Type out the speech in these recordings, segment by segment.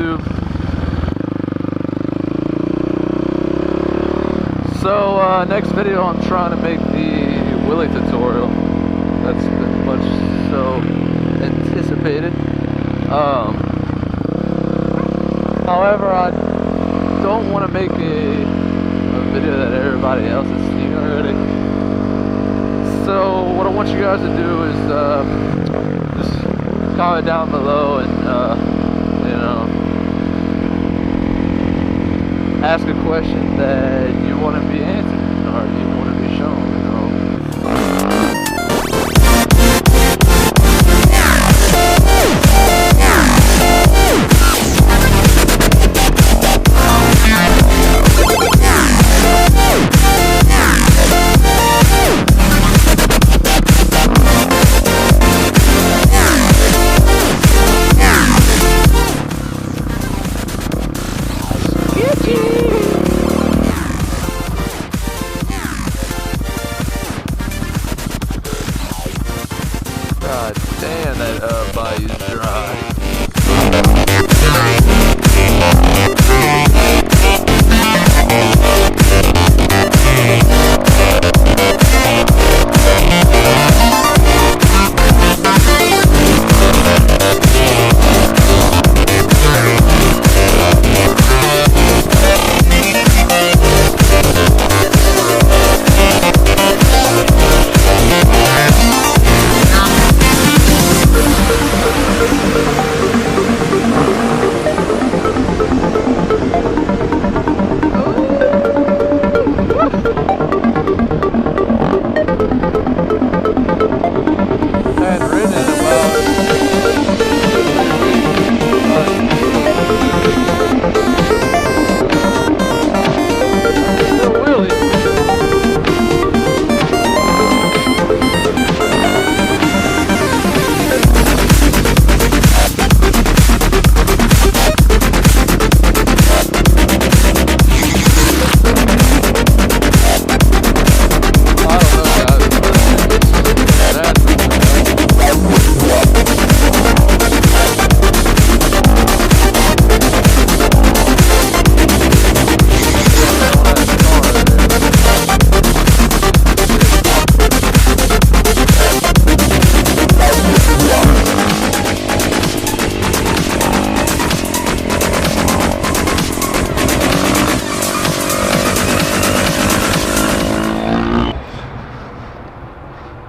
YouTube. So next video I'm trying to make the Wheelie tutorial. That's been much so anticipated. However, I don't want to make a video that everybody else has seen already. So what I want you guys to do is just comment down below and you know, ask a question that you want to be answered or you want to be shown, you know. God damn, that bayou's dry.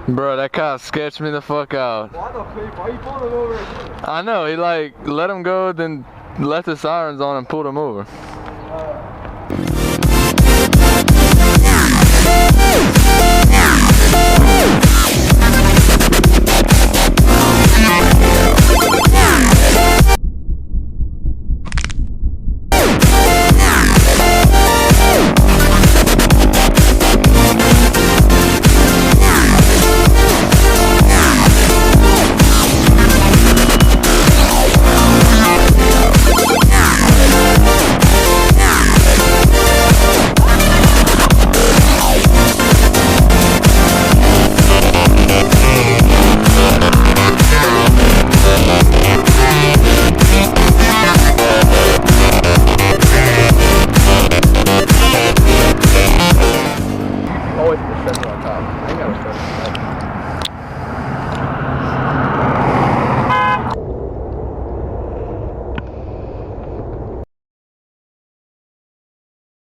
Bro, that cop sketched me the fuck out. Why you pulling him over? I know, he like let him go, then left the sirens on and pulled him over. Always put pressure on top. I ain't got to pressure on top.